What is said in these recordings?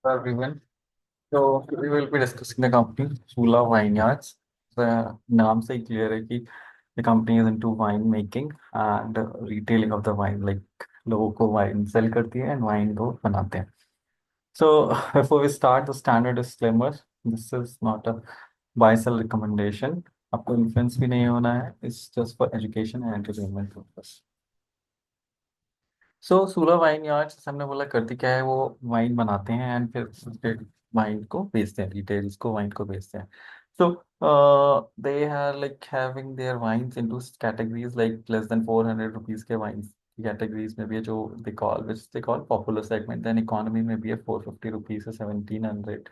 Everyone. So we will be discussing the company Sula Vineyards. The नाम से ही clear है कि the company is into wine making and retailing of the wine. Like लोगों को wine sell करती है and wine को बनाते हैं. So before we start, the standard disclaimer. This is not a buy sell recommendation. आपको influence भी नहीं होना है. It's just for education and entertainment purpose. So Sula wine yard जैसे हमने बोला करती क्या है, वो वाइन बनाते हैं एंड फिर उसके वाइन को बेचते हैं, रिटेल्स को वाइन को बेचते हैं. So they are like having their wines into categories like less than 400 rupees के वाइन्स कैटेगरीज में भी है, जो they call popular segment. Then economy में भी है 450 रुपीज से 1700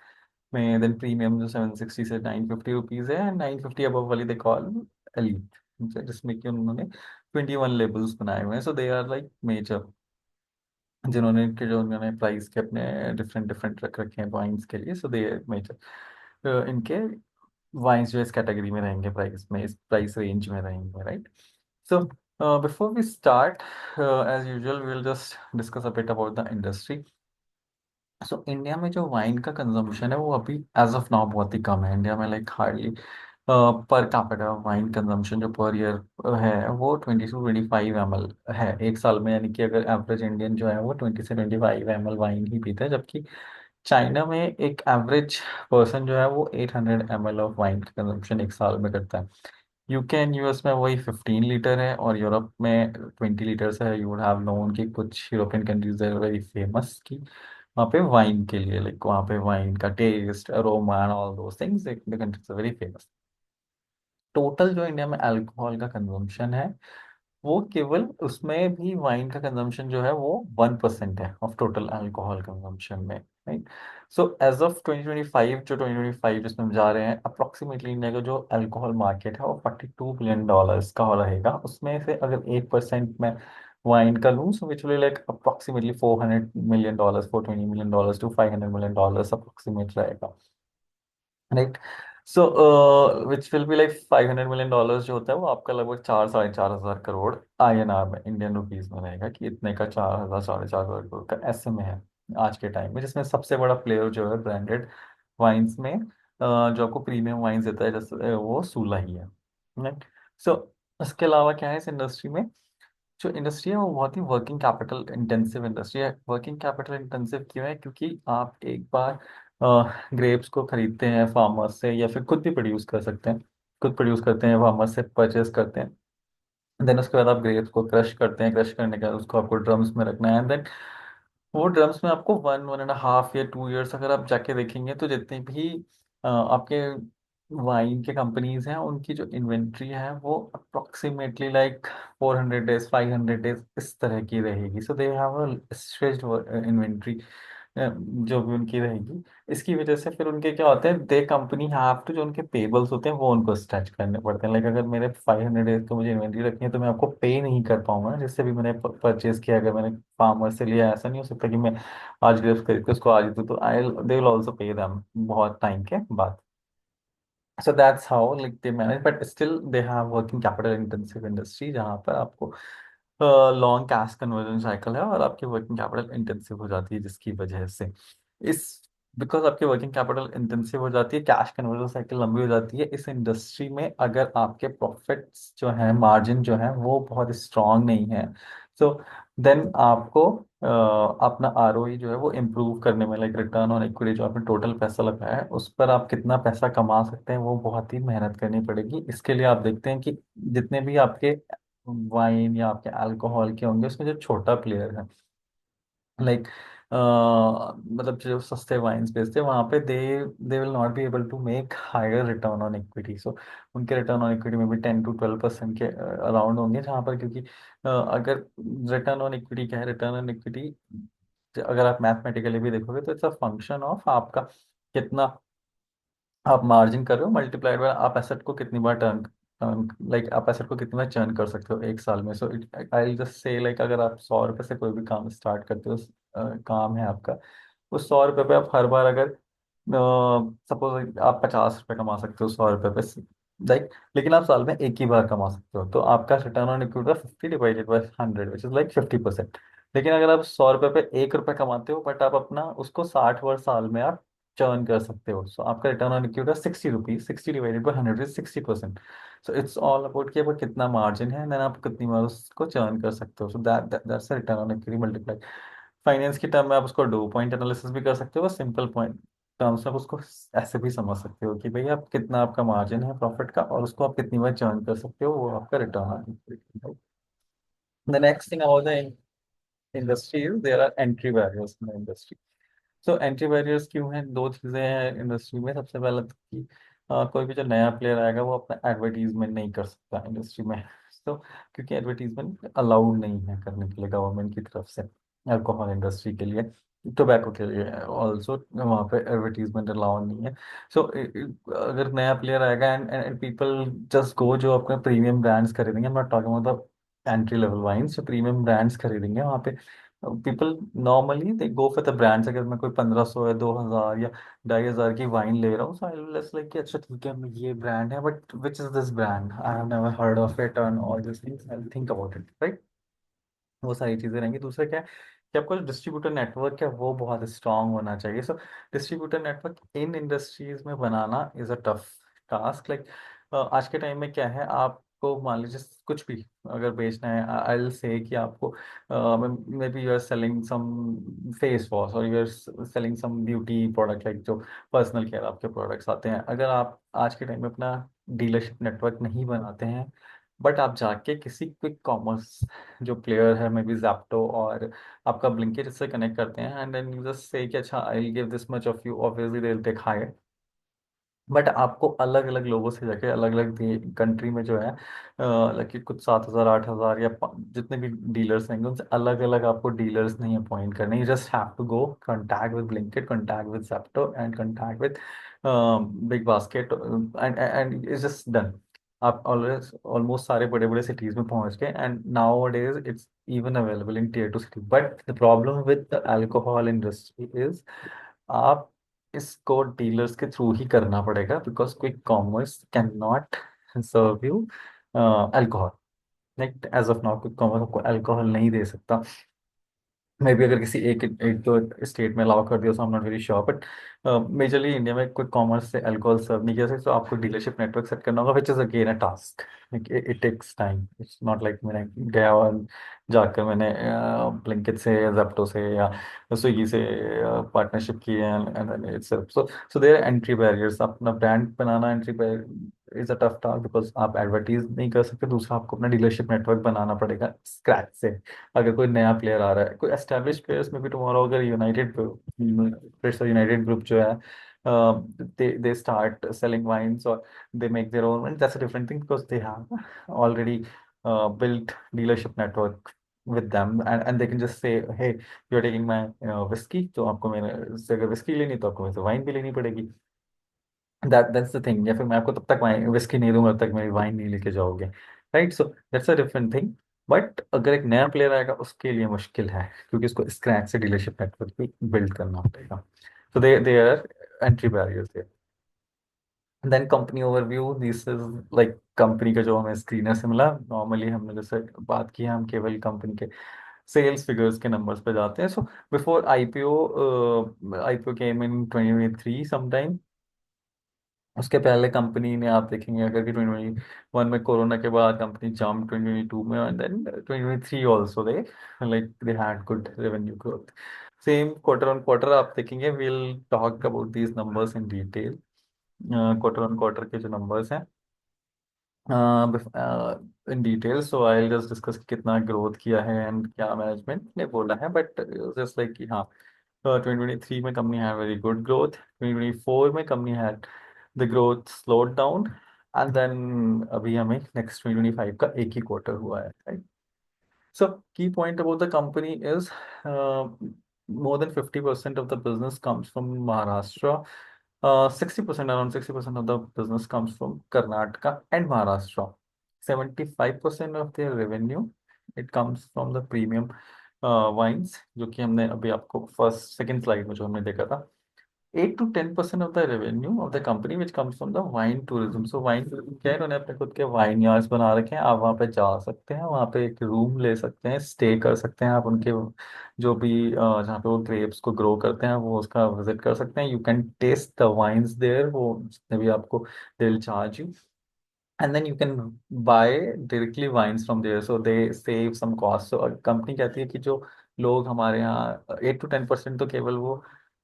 में. देन प्रीमियम जो 760 से 950 रुपीज है, एंड 950 अबव वाली दे कॉल एलीट, जिसमें कि उन्होंने 21 लेबल्स बनाए हुए हैं. So they are like major, जो उन्होंने प्राइस के अपने डिफरेंट डिफरेंट रख रखे हैं वाइन्स के लिए. सो दे मेजर इनके वाइन्स जो इस कैटेगरी में रहेंगे, प्राइस में, इस प्राइस रेंज में रहेंगे, right. So before we start, as usual we will just discuss a bit about the industry. So India में जो वाइन का कंजम्पशन है वो अभी एज ऑफ नाउ बहुत ही कम है. इंडिया में like hardly per capita wine consumption जो पर ईयर है वो 20 से 25 ml है एक साल में. यानी कि अगर एवरेज इंडियन जो है वो 20 से 25 ml वाइन ही पीता है, जबकि चाइना में एक एवरेज पर्सन जो है वो 800 ml ऑफ वाइन का कंजम्पशन एक साल में करता है. यूके एंड यूएस में वही 15 लीटर है, और यूरोप में 20 लीटर्स है. यू वुड हैव नोन कि कुछ European countries are very famous की वहाँ पे वाइन के लिए, लाइक वहाँ पे वाइन का taste, aroma and all those things, the countries are very famous. Total जो इंडिया में अल्कोहल का कंजम्पशन है, वो केवल उसमें भी वाइन का कंजम्पशन जो है वो 1% है ऑफ टोटल अल्कोहल कंजम्पशन में, राइट. सो एज ऑफ 2025, जो 2025 जिसमें हम जा रहे हैं, अप्रोक्सीमेटली इंडिया का जो अल्कोहल मार्केट है वो $42 बिलियन का हो रहेगा. उसमें से अगर 1% में वाइन का लूँ, so which will like approximately $400 million, $420 million to $500 million approximate रहेगा, right. So which will be like $500 million जो होता है वो आपका लगभग 4 साढ़े 4 हजार करोड़ INR में, इंडियन रुपीज में रहेगा, कि इतने का 4 हजार साढ़े 4 हजार करोड़ का ऐसे में है आज के टाइम में. जिसमें सबसे बड़ा प्लेयर जो है ब्रांडेड वाइन्स में, जो आपको प्रीमियम वाइन्स देता है, जैसे वो सूला ही है, राइट. सो इसके अलावा क्या है इस इंडस्ट्री में, जो इंडस्ट्री है वो बहुत ही वर्किंग कैपिटल इंटेंसिव इंडस्ट्री है. वर्किंग कैपिटल इंटेंसिव क्यों है? क्योंकि आप एक बार ग्रेप्स को खरीदते हैं फार्मर्स से, या फिर खुद भी प्रोड्यूस कर सकते हैं, खुद प्रोड्यूस करते हैं, फार्मर्स से परचेज करते हैं. देन उसके बाद आप ग्रेप्स को क्रश करते हैं, क्रश करने के बाद उसको आपको ड्रम्स में रखना है. देन वो ड्रम्स में आपको 1 1.5 या 2 ईयर्स अगर आप जाके देखेंगे, तो जितने भी आपके वाइन के कंपनीज हैं उनकी जो इन्वेंट्री है वो अप्रोक्सीमेटली लाइक 400 डेज, 500 डेज इस तरह की रहेगी. So they have a stretched inventory जो भी उनकी रहेगी. इसकी वजह से फिर उनके क्या होते हैं, दे कंपनी हैव टू, जो उनके पेबल्स होते हैं वो उनको स्ट्रेच करने पड़ते हैं. लाइक अगर मेरे 500 डेज तो मुझे इन्वेंट्री रखनी है, तो मैं आपको पे नहीं कर पाऊंगा ना, जिससे भी मैंने परचेज किया. अगर मैंने फार्मर से लिया, ऐसा नहीं हो सकता कि मैं आज ग्रेप्स खरीद के उसको आज ही दूं, तो I they will also pay them बहुत टाइम के बाद. So that's how like they manage, but still they have working capital intensive industry, जहाँ पर आपको लॉन्ग कैश कन्वर्जन साइकिल है और आपकी वर्किंग कैपिटल इंटेंसिव हो जाती है, जिसकी वजह से इस बिकॉज आपकी वर्किंग कैपिटल इंटेंसिव हो जाती है, कैश कन्वर्जन साइकिल लंबी हो जाती है इस इंडस्ट्री में. अगर आपके प्रॉफिट्स जो है, मार्जिन जो है वो बहुत स्ट्रांग नहीं है, सो देन आपको अपना ROE जो है वो इम्प्रूव करने में, लाइक रिटर्न ऑन इक्विटी, जो आपने टोटल पैसा लगाया है उस पर आप कितना पैसा कमा सकते हैं, वो बहुत ही मेहनत करनी पड़ेगी. इसके लिए आप देखते हैं कि जितने भी आपके वाइन या आपके अल्कोहल के होंगे, उसमें जो छोटा प्लेयर है, लाइक मतलब जो सस्ते वाइन्स बेचते हैं, वहाँ पे they will not be able to make higher return on equity. So उनके रिटर्न ऑन इक्विटी में भी 10 to 12% के अराउंड होंगे, जहाँ पर क्योंकि अगर रिटर्न ऑन इक्विटी क्या है, रिटर्न ऑन इक्विटी अगर आप मैथमेटिकली भी देखोगे तो इट्स अ फंक्शन ऑफ आपका कितना आप मार्जिन कर रहे हो मल्टीप्लाइड बाय आप एसेट को कितनी बार टर्न, लाइक आप एसेट को कितनी बार चर्न कर सकते हो एक साल में. So it I just say like अगर आप 100 रुपये से कोई भी काम स्टार्ट करते हो, काम है आपका, उस 100 रुपये पे आप हर बार अगर सपोज आप 50 रुपये कमा सकते हो 100 रुपये पे, लाइक, लेकिन आप साल में एक ही बार कमा सकते हो, तो आपका return on equity 50 divided by 100 which is like 50%. लेकिन अगर आप 100 रुपए पे 1 रुपए कमाते हो, बट आप अपना उसको 60 साल में आप चर्न कर सकते हो, सो आपका return on equity 60 rupees, 60 divided by 100 is 60%। So it's all about कि आपका कितना मार्जिन है, देन आप कितनी बार उसको चर्न कर सकते हो, so that's return on equity multiply. Finance की टर्म में आप उसको 2 पॉइंट एनालिसिस भी कर सकते हो, सिंपल पॉइंट टर्म्स में आप उसको ऐसे भी समझ सकते हो कि भाई आप कितना आपका मार्जिन है प्रॉफिट का, और उसको आप कितनी बार चर्न कर सकते हो, वो आपका return on equity. The next thing about the industry is there are entry barriers in the industry. So entry barriers क्यों हैं? दो चीजें हैं इंडस्ट्री में। सबसे पहला तो कि कोई भी जो नया प्लेयर आएगा वो अपना एडवर्टीजमेंट नहीं कर सकता इंडस्ट्री में। तो क्योंकि एडवर्टीजमेंट अलाउड नहीं है करने के लिए गवर्नमेंट की तरफ से, अल्कोहल इंडस्ट्री के लिए, टोबैको के लिए ऑल्सो वहाँ पे एडवर्टीजमेंट अलाउड नहीं है। सो अगर नया प्लेयर आएगा एंड पीपल जस्ट गो, जो अपने प्रीमियम ब्रांड्स खरीदेंगे, not talking about entry level wines, जो प्रीमियम ब्रांड्स खरीदेंगे वहाँ पे, people normally they go for the brands. अगर मैं कोई 1500 या 2000 या 2500 की वाइन ले रहा हूँ, सो आई विल जस्ट लाइक कि अच्छा ठीक है, मैं ये ब्रांड है, but which is this brand, I have never heard of it and all this things, I think about it, right. वो सारी चीजें रहेंगी। दूसरा क्या है कि आपका जो डिस्ट्रीब्यूटर नेटवर्क है वो बहुत स्ट्रांग होना चाहिए। So distributor network in industries में बनाना is a tough task. Like आज के टाइम में क्या है, आपको मान लीजिए कुछ भी अगर बेचना है, आई विल से कि आपको maybe you are selling some face wash, और you are selling some beauty product, like जो पर्सनल केयर आपके प्रोडक्ट्स आते हैं। अगर आप आज के टाइम में अपना डीलरशिप नेटवर्क नहीं बनाते हैं, बट आप जाके किसी क्विक कॉमर्स जो प्लेयर है, मे बी जैप्टो और आपका ब्लिंकिट, इससे कनेक्ट करते हैं, and then you just say कि अच्छा I will give this much of you, obviously they will take higher. But आपको अलग अलग लोगों से जाके अलग अलग कंट्री में जो है लाइक कुछ 7,000 8,000 या जितने भी डीलर्स रहेंगे, उनसे अलग अलग आपको डीलर्स नहीं अपॉइंट करने। You just have to go contact with Blinkit, contact with Zepto and contact with Big Basket, and it's just done. आप ऑलवेज ऑलमोस्ट सारे बड़े बड़े सिटीज में पहुंच गए, and now days it's even available in tier 2 city. But the problem with the alcohol industry is आप इसको dealers के थ्रू ही करना पड़ेगा, because quick commerce can not serve you alcohol. Like as of now quick commerce आपको alcohol नहीं दे सकता। May be अगर किसी एक एक दो स्टेट में अलाउ कर दिया, so I am not very sure, but majorly India में क्विक कॉमर्स से अल्कोहल सर्व नहीं किया सकता। तो आपको डीलरशिप नेटवर्क सेट करना होगा, which is again a task. It takes time, it's not like मैंने गया और जाकर मैंने ब्लिंकिट से या जेप्टो से या स्विगी से पार्टनरशिप की है, and it's so their entry barriers. अपना ब्रांड बनाना entry barrier is a tough task, because आप एडवर्टीज नहीं कर सकते। दूसरा, आपको अपना डीलरशिप नेटवर्क बनाना पड़ेगा स्क्रैच से। अगर कोई नया प्लेयर आ रहा है, कोई एस्टेब्लिश प्लेयर्स में भी टुमारो, अगर यूनाइटेड ग्रुप जो है, they start selling wines or they make their own wines, that's a different thing, because they have already built dealership network with them, and they can just say, hey, you're taking my whiskey, तो आपको मेरे से अगर whiskey लेनी तो आपको मेरे से वाइन भी लेनी पड़ेगी। That's the thing. या फिर मैं आपको तब तक वाइन विस्की नहीं दूंगा, तब तक मेरी वाइन नहीं लेके जाओगे, right. So that's a different thing. But अगर एक नया प्लेयर आएगा, उसके लिए मुश्किल है, क्योंकि उसको स्क्रैच से डीलरशिप नेटवर्क भी बिल्ड करना पड़ेगा। So they are entry barriers there. Then company overview, this is like company का जो हमें स्क्रीनर से मिला। नॉर्मली हमने जैसे बात की है, हम केवल कंपनी के सेल्स फिगर्स के नंबर्स पे जाते हैं। सो बिफोर आईपीओ, आईपीओ केम इन 2023 समटाइम। उसके पहले कंपनी ने, आप देखेंगे अगर कि 2021 में कोरोना के बाद कंपनी जंप, 2022 में, and then 2023 also they like they had good revenue growth. Same quarter on quarter आप देखेंगे, will talk about these numbers in detail. Quarter on quarter के जो नंबर्स हैं in detail, so I just discuss कितना growth किया है and क्या management ने बोला है, बट जस्ट लाइक कि हाँ, 2023 में company had very good growth. 2024 में company had the growth slowed down, and then अभी हमें नेक्स्ट 2025 का एक ही क्वार्टर हुआ है, right. So key point about the company is more than 50% of the business comes from Maharashtra. 60%, around 60% of the business comes from Karnataka and Maharashtra. 75% of their revenue, it comes from the premium wines, जो कि हमने अभी आपको first second slide में जो हमने देखा था। 8 to 10% of the revenue of the company which comes from the wine tourism. So wine tourism क्या है, उन्होंने अपने खुद के वाइन यार्ड्स बना रखे हैं, आप वहाँ पे जा सकते हैं, वहाँ पे एक रूम ले सकते हैं, स्टे कर सकते हैं आप उनके, जो भी जहाँ पे वो ग्रेप्स को ग्रो करते हैं वो उसका विजिट कर सकते हैं। You can taste the wines there, वो जितने भी आपको, they will charge you, and then you can buy directly wines from there, so they save some cost. So company कहती है कि जो लोग हमारे यहाँ 8 to 10% तो केवल वो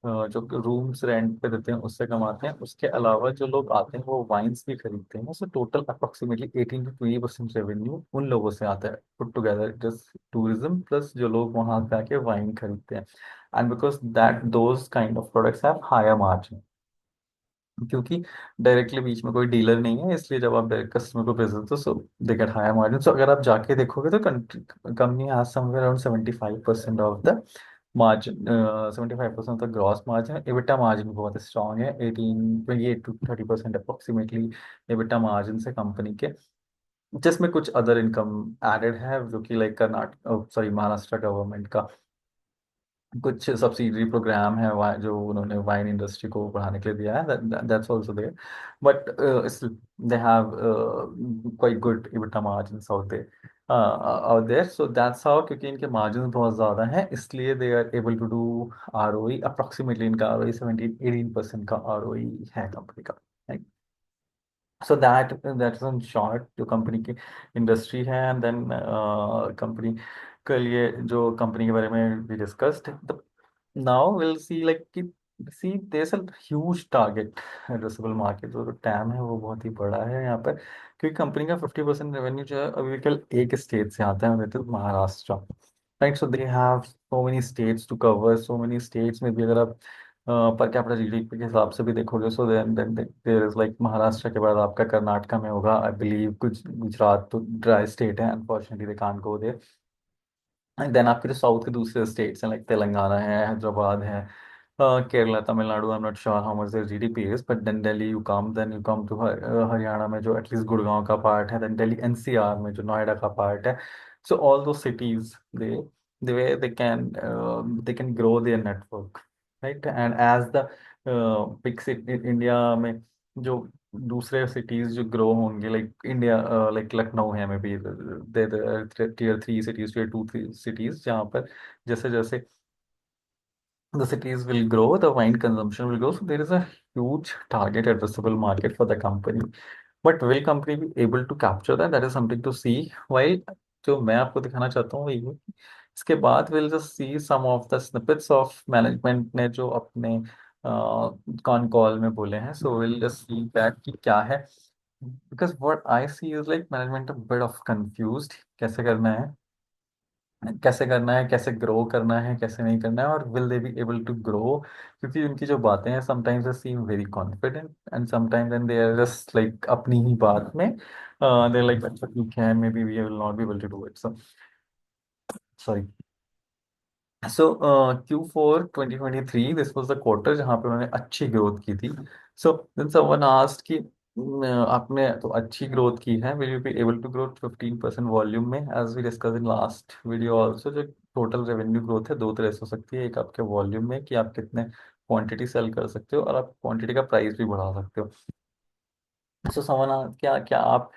जो रूम्स रेंट पे देते हैं उससे कमाते हैं, उसके अलावा जो लोग आते हैं वो वाइन्स भी खरीदते हैं, so total approximately 18 to 20% revenue उन लोगों से आता है put together, just tourism plus जो लोग वहाँ जाके वाइन खरीदते हैं। And because that those kind of products have higher margin, क्योंकि डायरेक्टली बीच में कोई डीलर नहीं है, इसलिए जब आप डायरेक्ट कस्टमर को भेजते हो सो दे गेट हायर मार्जिन। सो अगर आप जाके देखोगे तो company has somewhere around 75% of the margin, 75% of the gross margin. EBITDA margin बहुत स्ट्रॉन्ग है, 28 to 30% अप्रोक्सीमेटली एबिटा मार्जिन से कंपनी के, जिसमें कुछ अदर इनकम एडेड है जो कि like Karnataka, sorry, Maharashtra government का कुछ सब्सिडरी प्रोग्राम है जो उन्होंने वाइन इंडस्ट्री को बढ़ाने के लिए दिया है, that's also there, but they have quite good EBITDA margins out there, so that's how, क्योंकि इनके मार्जिन बहुत ज़्यादा हैं इसलिए they are able to do ROE, approximately इनका ROE 17-18% का ROE है कंपनी का। So that is in short जो कंपनी की इंडस्ट्री है, एंड देन कंपनी के लिए जो कंपनी के बारे में we discussed. Now will see like कि see there a huge target addressable market, जो टैम है वो बहुत ही बड़ा है यहाँ पर, क्योंकि कंपनी का 50% रेवेन्यू जो है अभी केवल एक स्टेट से आता है, तो Maharashtra, right. So they have so many states to cover, so many states में भी अगर आप पर कैपिटा जीडीपी के हिसाब से भी देखोगे, so then there is like Maharashtra के बाद आपका कर्नाटका में होगा, आई बिलीव, कुछ गुजरात तो ड्राई स्टेट है, unfortunately they can't go there. And then आपके जो साउथ के दूसरे स्टेट्स हैं लाइक तेलंगाना है, हैदराबाद है, Kerala, Tamil Nadu, I am not sure how much their GDP is, but then you come to Haryana में जो एटलीस्ट गुड़गांव का पार्ट है, देन दिल्ली एनसीआर में जो नोएडा का पार्ट है। सो ऑल दो cities, they the way they can grow their network, right? And as the big city India में जो दूसरे सिटीज जो ग्रो होंगे, लाइक इंडिया, लाइक लखनऊ है, may be Tier 3 cities, Tier 2 cities, जहाँ पर जैसे जैसे the cities will grow, the wine consumption will grow, so there is a huge target addressable market for the company. But will company be able to capture that? That is something to see. While जो मैं आपको दिखाना चाहता हूँ वो ये है कि इसके बाद we'll just see some of the snippets of management ने जो अपने कॉन कॉल में बोले हैं, so we'll just see that कि क्या है, because what I see is like management a bit of confused, कैसे करना है, कैसे ग्रो करना है, कैसे नहीं करना है, और will they be able to grow, क्योंकि उनकी जो बातें हैं sometimes they seem very confident and sometimes then they are just like अपनी ही बात में दे लाइक अच्छा ठीक है, maybe we will not be able to do it, so sorry. So Q4 2023 this was the quarter जहाँ पे उन्होंने अच्छी ग्रोथ की थी। सो देन समवन आस्क्ड कि आपने तो अच्छी ग्रोथ की है, will you be able to grow 15% volume में, as we discuss in last video also, जो टोटल रेवेन्यू ग्रोथ है दो तरह से हो सकती है, एक आपके वॉल्यूम में कि आप कितने क्वांटिटी सेल कर सकते हो, और आप क्वांटिटी का प्राइस भी बढ़ा सकते हो। सो समवन, क्या क्या आप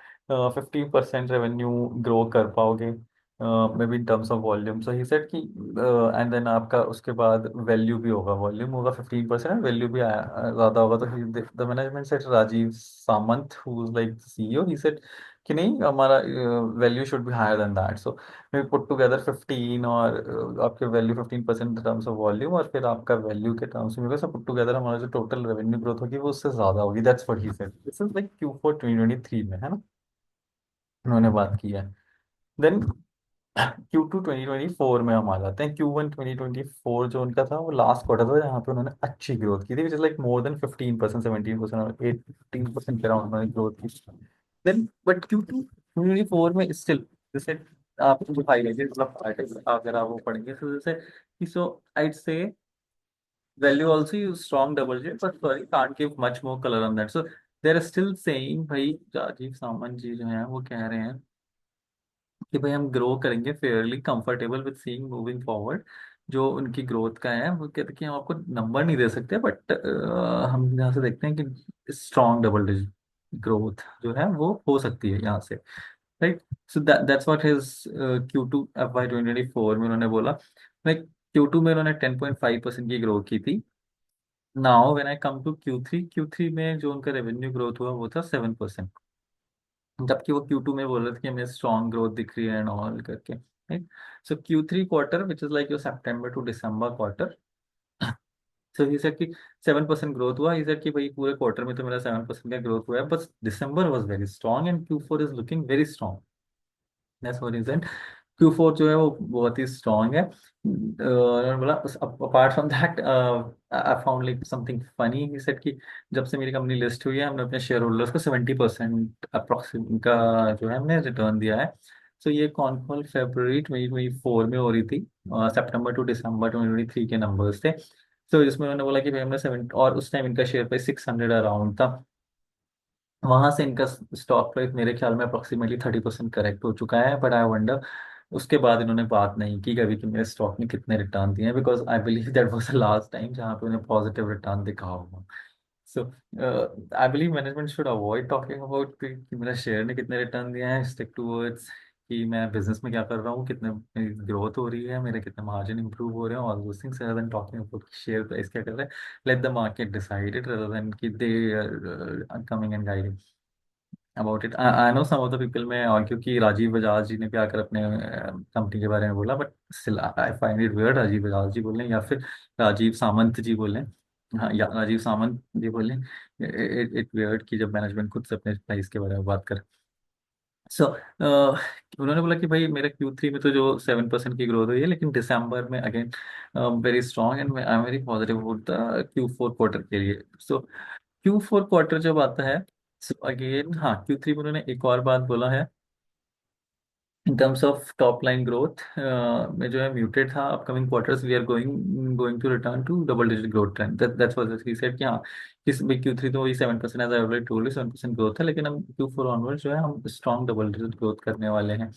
50% रेवेन्यू ग्रो कर पाओगे, may be in terms of volume? So he said कि एंड देन आपका उसके बाद वैल्यू भी होगा, वॉल्यूम होगा 15% वैल्यू भी ज़्यादा होगा, तो the management said, Rajiv Samant who is like CEO, he said कि नहीं, हमारा value should be higher than that, so may put together 15 और आपके वैल्यू 15% टर्म्स ऑफ वॉल्यूम, और फिर आपका वैल्यू के टर्म्स में सब पुट टुगेदर हमारा जो टोटल रेवेन्यू ग्रोथ होगी वो उससे ज्यादा होगी, that's what he said, this is like Q4 2023 में, है ना, उन्होंने बात की है। देन Q2 2024 में हम आ जाते हैं। Q1 2024 जो उनका था वो लास्ट क्वार्टर था जहाँ पे उन्होंने अच्छी ग्रोथ की थी, विच इज लाइक मोर देन 15%, 17% और 18% के अराउंड उन्होंने ग्रोथ की। देन बट Q2 2024 में स्टिल, जैसे आप जो हाईलाइटेड मतलब आर्टिकल अगर आप वो पढ़ेंगे, तो जैसे सो आई से value also use strong double J, but sorry, can't give much more color on that. So they're still saying भाई, राजीव सामंत जी जो हैं वो कह रहे हैं कि भाई हम ग्रो करेंगे Fairlie comfortable with seeing moving forward, जो उनकी ग्रोथ का है, वो कहते हैं कि हम आपको नंबर नहीं दे सकते, बट हम यहाँ से देखते हैं कि स्ट्रॉन्ग डबल डिजिट ग्रोथ जो है वो हो सकती है यहाँ से, right. So that's what his Q2 FY 2024 में उन्होंने बोला, लाइक Q2 में उन्होंने 10.5% की ग्रोथ की थी। Now when I come to Q3 में जो उनका रेवेन्यू ग्रोथ हुआ वो था 7%, जबकि वो Q2 में बोल रहे थे कि हमें स्ट्रॉन्ग ग्रोथ दिख रही है एंड ऑल करके, right. So Q3 quarter which is like your September to December quarter, so he said कि 7% ग्रोथ हुआ। ही सेड कि भाई पूरे क्वार्टर में तो मेरा 7% का ग्रोथ हुआ है, बस December was very strong and Q4 is looking very strong. That's what he said. Q4 जो है वो बहुत ही स्ट्रॉन्ग है। उन्होंने बोला apart from that I found like something funny. He said कि जब से मेरी कंपनी लिस्ट हुई है हमने अपने शेयर होल्डर्स को 70% अप्रोक्सीमेट का जो है हमने रिटर्न दिया है। सो ये कॉन कॉल फरवरी 2024 में हो रही थी, सितंबर टू दिसंबर 2023 के नंबर्स थे। तो इसमें उन्होंने बोला कि भाई हमने 7, और उस टाइम इनका शेयर प्राइस 600 अराउंड था। वहां से इनका स्टॉक प्राइस मेरे ख्याल में अप्रोक्सीमेटली 30% करेक्ट हो चुका है, बट आई वंडर उसके बाद इन्होंने बात नहीं की कभी कि मेरे स्टॉक ने कितने रिटर्न दिए हैं, because I believe that was the last time जहाँ पे उन्हें पॉजिटिव रिटर्न दिखा होगा। So I believe management should avoid talking about कि मेरा शेयर ने कितने रिटर्न दिए हैं, स्टिक टूवर्ड्स कि मैं बिजनेस में क्या कर रहा हूँ, कितने मेरी ग्रोथ हो रही है, मेरे कितने मार्जिन इंप्रूव हो रहे हैं, all those things, rather than talking about share price क्या कर रहा है। Let the market decide it rather than कि they coming and guiding about it. I know some of the people में, और क्योंकि राजीव बजाज जी ने भी आकर अपने कंपनी के बारे में बोला, but still I find it weird Rajiv Bajaj ji बोले या फिर राजीव सामंत जी बोले, हाँ या राजीव सामंत जी बोले, इट वियर्ड कि जब मैनेजमेंट खुद से अपने प्राइस के बारे में बात करे। सो उन्होंने बोला कि भाई मेरा Q3 में तो जो 7% की ग्रोथ हुई है, लेकिन दिसंबर में again very strong and I am very positive about the Q4 quarter के लिए। सो Q4 क्वार्टर जब आता है, सो अगेन हाँ Q3 में उन्होंने एक और बात बोला है, in terms of top line growth में जो है म्यूटेड था, upcoming quarters we are going going to return to double digit growth trend, that's what he said कि हाँ किस भाई Q3 तो वही 7% as I already told you 7% growth है, लेकिन हम Q4 ऑनवर्ड जो है हम स्ट्रॉन्ग डबल डिजिट ग्रोथ करने वाले हैं।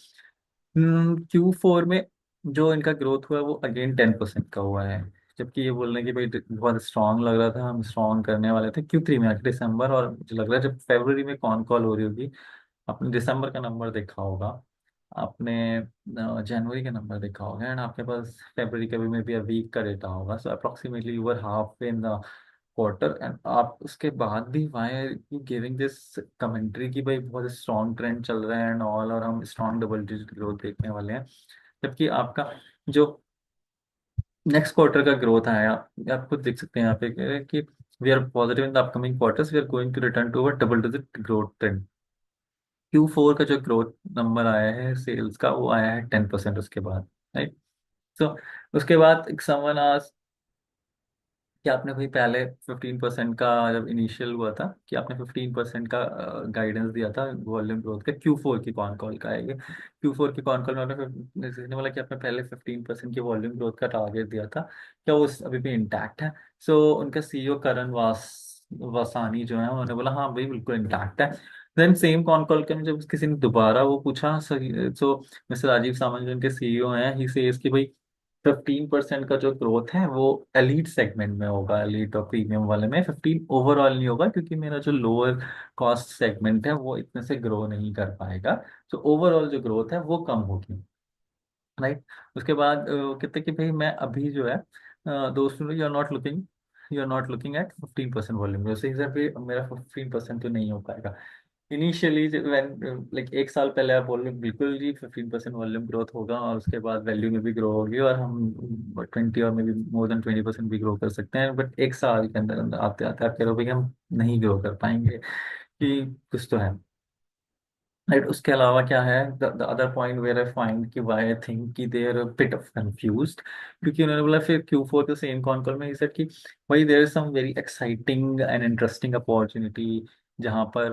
Q4 में जो इनका ग्रोथ हुआ है वो अगेन 10% का हुआ है, जबकि ये बोल रहे हैं कि भाई बहुत स्ट्रांग लग रहा था, हम स्ट्रांग करने वाले थे Q3 में आके दिसंबर, और मुझे लग रहा है जब फरवरी में कॉन कॉल हो रही होगी, आपने दिसंबर का नंबर देखा होगा, आपने जनवरी का नंबर देखा होगा, एंड आपके पास फरवरी का भी मे बी वीक का डेटा होगा, so approximately you were half way in the quarter, and आप उसके बाद भी why are you giving this commentary कि भाई बहुत स्ट्रॉन्ग ट्रेंड चल रहा है एंड ऑल, और हम स्ट्रॉन्ग डबल डिजिट ग्रोथ देखने वाले हैं, जबकि आपका जो नेक्स्ट क्वार्टर का ग्रोथ आया, आप खुद देख सकते हैं यहाँ पे कि we are positive in the upcoming quarters, we are going to return to our double digit growth trend. Q4 का जो ग्रोथ नंबर आया है सेल्स का वो आया है 10% उसके बाद, राइट। सो उसके बाद समवन आज कि आपने भाई पहले 15% का जब इनिशियल हुआ था कि आपने 15% का गाइडेंस दिया था वॉल्यूम ग्रोथ का, Q4 की कॉन कॉल का आएगा, Q4 की कॉन कॉल में आपने ने बोला कि आपने पहले 15% की वॉल्यूम ग्रोथ का टारगेट दिया था, क्या वो अभी भी इंटैक्ट है? सो उनका CEO करण वासानी जो है उन्होंने बोला हाँ भाई बिल्कुल इंटैक्ट है। देन सेम कॉन कॉल के में जब किसी ने दोबारा वो पूछा, सो मिस्टर राजीव सामंत जो उनके CEO हैं, ही सेज कि भाई 15% का जो ग्रोथ है वो एलीट सेगमेंट में होगा, एलीट और प्रीमियम वाले में, 15 ओवरऑल नहीं होगा, क्योंकि मेरा जो लोअर कॉस्ट सेगमेंट है वो इतने से ग्रो नहीं कर पाएगा, तो ओवरऑल जो ग्रोथ है वो कम होगी, राइट। उसके बाद कहते कि भाई मैं अभी जो है दोस्तों, you are not looking at 15% volume, जैसे हिसाब से मेरा 15% तो नहीं हो पाएगा इनिशियली, व्हेन लाइक एक साल पहले आप बोल रहे हो, बिल्कुल जी 15% वॉल्यूम ग्रोथ होगा और उसके बाद वैल्यू में भी ग्रो होगी और हम 20 और मे बी मोर देन 20% भी ग्रो कर सकते हैं, बट एक साल के अंदर अंदर आते आते आप कह रहे हो भाई हम नहीं ग्रो कर पाएंगे, कि कुछ तो है, राइट। उसके अलावा क्या है, the other point where I find कि व्हाई आई थिंक कि they are bit of confused, क्योंकि उन्होंने बोला फिर Q4 के सेम कॉन कॉल में ही सेड कि भाई there is some very exciting and interesting opportunity, जहाँ पर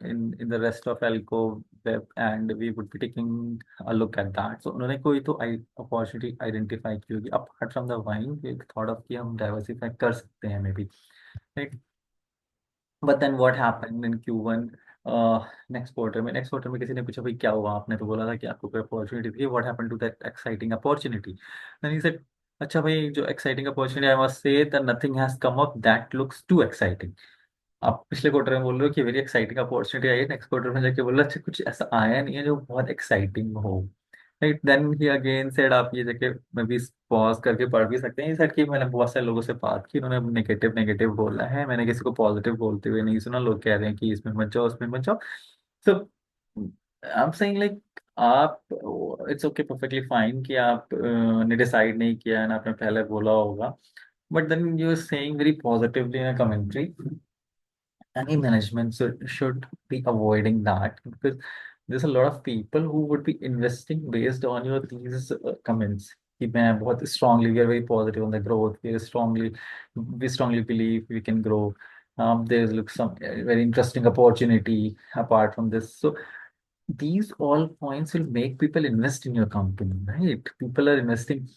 in in the rest of alcobev and we would be taking a look at that. So उन्होंने कोई तो अपॉर्चुनिटी आइडेंटिफाई की होगी apart from the wine, thought of कि हम diversify कर सकते हैं maybe, right. But then what happened in Q1 next quarter में किसी ने पूछा भाई क्या हुआ, आपने तो बोला था कि आपको कोई अपॉर्चुनिटी थी, what happened to that exciting opportunity, then he said अच्छा भाई, जो exciting opportunity, I must say that nothing has come up that looks too exciting. आप पिछले क्वार्टर में बोल रहे हो कि वेरी एक्साइटिंग अपॉर्चुनिटी आई है, नेक्स्ट क्वार्टर में जाके बोल रहे हो अच्छा कुछ ऐसा आया नहीं है जो बहुत एक्साइटिंग हो। Right, then he again said, आप ये जाके मैं भी पॉज करके पढ़ भी सकते हैं। ये सेड कि मैंने बहुत सारे लोगों से बात की, उन्होंने नेगेटिव नेगेटिव बोला है, मैंने किसी को पॉजिटिव बोलते हुए नहीं सुना। लोग कह रहे हैं कि इसमें मत जाओ, उसमें मत जाओ। सो आई एम सेइंग लाइक, आप, इट्स ओके, परफेक्टली फाइन कि आप ने डिसाइड नहीं किया है ना, आपने पहले बोला होगा। But then you are saying very positively in a commentary. Any management should be avoiding that, because there's a lot of people who would be investing based on your these comments कि मैं बहुत strongly, we are very positive on the growth, we strongly believe we can grow, there's look some very interesting opportunity apart from this. So these all points will make people invest in your company, right? People are investing.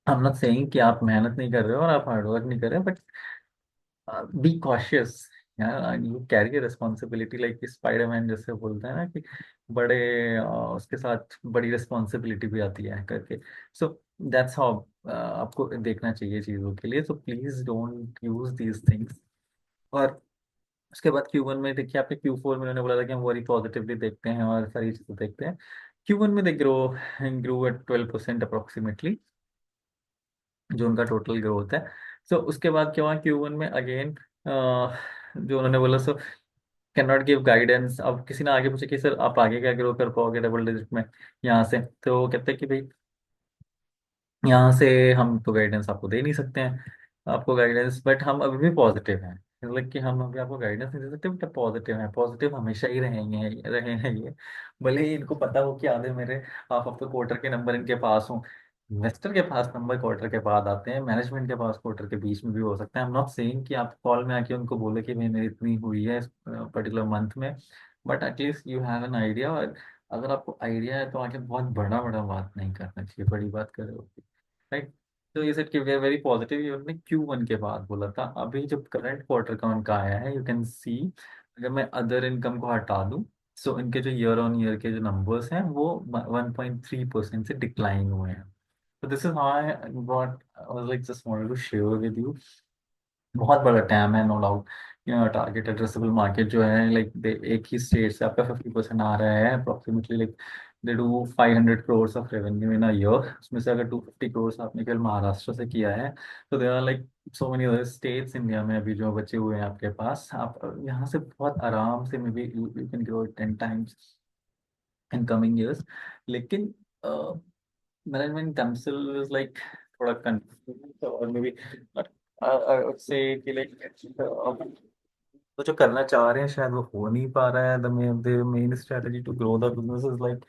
I'm not saying कि आप मेहनत नहीं कर रहे हो और आप hard work नहीं कर रहे हो, बट बी कॉशियस यार, you carry a responsibility, like Spiderman जैसे बोलते हैं ना कि बड़े उसके साथ बड़ी रिस्पॉन्सिबिलिटी भी आती है करके। सो दैट्स हाउ आपको देखना चाहिए चीज़ों के लिए। So please don't use these things. और उसके बाद Q1 में देखिए, आपने Q4 में उन्होंने बोला था कि हम वेरी पॉजिटिवली देखते हैं और सारी चीज़ें देखते हैं। Q1 में दे ग्रो एट 12% अप्रोक्सीमेटली, जो उनका टोटल ग्रोथ है। सो उसके बाद क्या हुआ Q1 में अगेन, जो उन्होंने बोला, so can not give guidance. अब किसी ने आगे पूछा कि सर आप आगे क्या ग्रो कर पाओगे डबल डिजिट में यहाँ से, तो वो कहते हैं कि भाई यहाँ से हम तो गाइडेंस आपको दे नहीं सकते हैं, आपको गाइडेंस, बट हम अभी भी पॉजिटिव हैं। मतलब कि हम अभी आपको गाइडेंस नहीं दे सकते, बट पॉजिटिव हैं, पॉजिटिव हमेशा ही रहेंगे, रहे हैं ये। भले ही इनको पता हो कि आधे मेरे हाफ ऑफ द क्वार्टर के नंबर इनके पास हो। इन्वेस्टर के पास नंबर क्वार्टर के बाद आते हैं, मैनेजमेंट के पास क्वार्टर के बीच में भी हो सकता है। आई एम नॉट सेइंग कि आप कॉल में आके उनको बोले कि भाई मेरी इतनी हुई है इस पर्टिकुलर मंथ में, but at least you have an idea. और अगर आपको आइडिया है तो आगे बहुत बड़ा बड़ा बात नहीं करना चाहिए, बड़ी बात करे, राइट। तो ये सेट कि वे वेरी पॉजिटिव, ये उन्होंने Q1 के बाद बोला था। अभी जब करंट क्वार्टर का उनका आया है, यू कैन सी, अगर मैं अदर इनकम को हटा दूं, सो इनके जो ईयर ऑन ईयर के जो नंबर्स हैं वो 1.3% से डिक्लाइन हुए हैं। तो this is how I got, I was like just wanted to share with you. बहुत बड़ा टैम है, no doubt. Target addressable market जो है, लाइक एक ही स्टेट से आपका 50% आ रहा है approximately, like they do 500 crores of revenue in a year. उसमें से अगर 250 crores आपने केवल महाराष्ट्र से किया है, तो there are like so many other states India में अभी जो बचे हुए हैं आपके पास। आप यहाँ से बहुत आराम से may be you can grow 10 times in coming years. लेकिन मैनेजमेंट themselves is like थोड़ा कंफ्यूज, और may B I would say कि लाइक तो जो करना चाह रहे हैं शायद वो हो नहीं पा रहा है। The main strategy to grow the business is like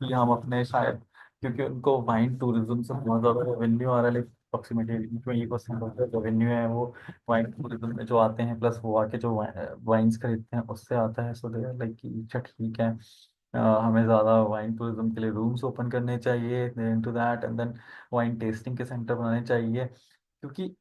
कि हम अपने शायद, क्योंकि उनको वाइन टूरिज्म से बहुत ज़्यादा रेवेन्यू आ रहा है, लाइक अप्रोक्सीमेटली 20% ऑफ रेवेन्यू है वो वाइन टूरिज्म में जो आते हैं, प्लस वो आके जो वाइन्स खरीदते हैं उससे आता है। सो दे लाइक कि अच्छा ठीक है, हमें ज़्यादा वाइन टूरिज्म के लिए रूम्स ओपन करने चाहिए, into that, and then wine tasting के सेंटर बनाने चाहिए। क्योंकि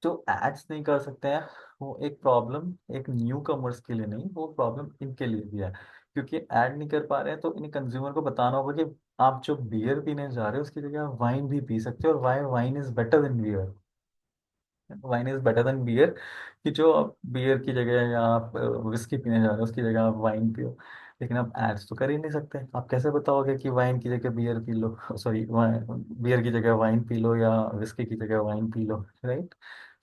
जो एड्स नहीं कर सकते हैं, वो एक प्रॉब्लम एक न्यू कमर्स के लिए नहीं, वो प्रॉब्लम इनके लिए भी है। क्योंकि ऐड नहीं कर पा रहे हैं, तो इन कंज्यूमर को बताना होगा कि आप जो बियर पीने जा रहे हो उसकी जगह आप वाइन भी पी सकते हो, और why wine is better than beer. Wine is better than beer, कि जो आप बियर की जगह या आप विस्की पीने जा रहे हो उसकी जगह आप वाइन पियो। लेकिन आप एड्स तो कर ही नहीं सकते। आप कैसे बताओगे कि वाइन की जगह beer P low, sorry, beer की जगह वाइन पी लो या विस्की की जगह वाइन पी लो, राइट।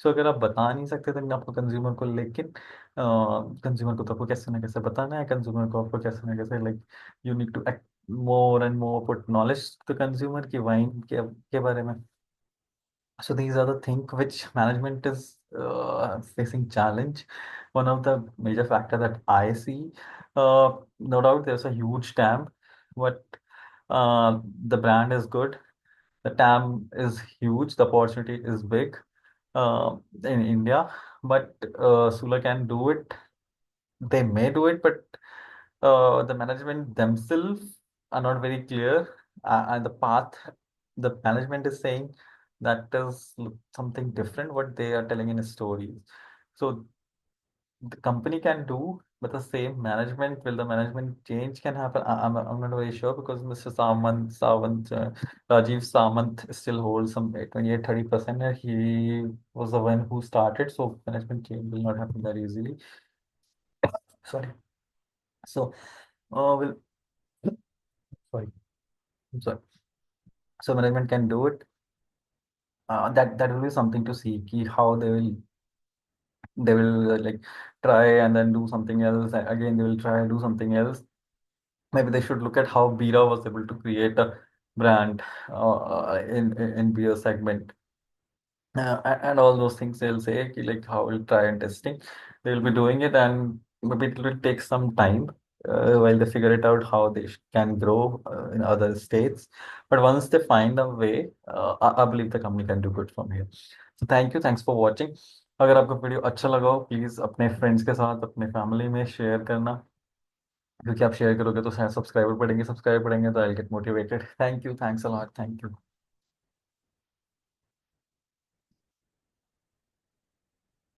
सो अगर आप बता नहीं सकते तो आपको कंज्यूमर को, लेकिन कंज्यूमर को तो आपको कैसे ना कैसे बताना है, कंज्यूमर को आपको कैसे ना कैसे, like you need to act more and more, put knowledge to consumer की वाइन के बारे में। So these are the things which management is facing challenge. One of the major factor that I see, no doubt there's a huge TAM, but the brand is good. The TAM is huge. The opportunity is big in India, but Sula can do it. They may do it, but the management themselves are not very clear, and the path the management is saying, that is something different what they are telling in stories. So the company can do. but the same management, will the management change can happen? I'm not very sure because Mr. Samant, Rajiv Samant still holds some 28, 30%, and he was the one who started, so management change will not happen that easily. Sorry. So, will sorry, I'm sorry. So management can do it. That will be something to see ki how they will like try and then do something else. And again, they will try and do something else. Maybe they should look at how Bira was able to create a brand in beer segment. And all those things they'll say ki, like how we'll try and testing. They'll be doing it, and maybe it will take some time while they figure it out how they can grow in other states. But once they find a way, I believe the company can do good from here. So thank you, thanks for watching. अगर आपको video अच्छा लगा हो please अपने friends के साथ अपने family में शेयर करना, क्योंकि आप शेयर करोगे तो शायद सब्सक्राइबर बढ़ेंगे, सब्सक्राइबर बढ़ेंगे तो I get motivated. Thank you, thanks a lot, thank you.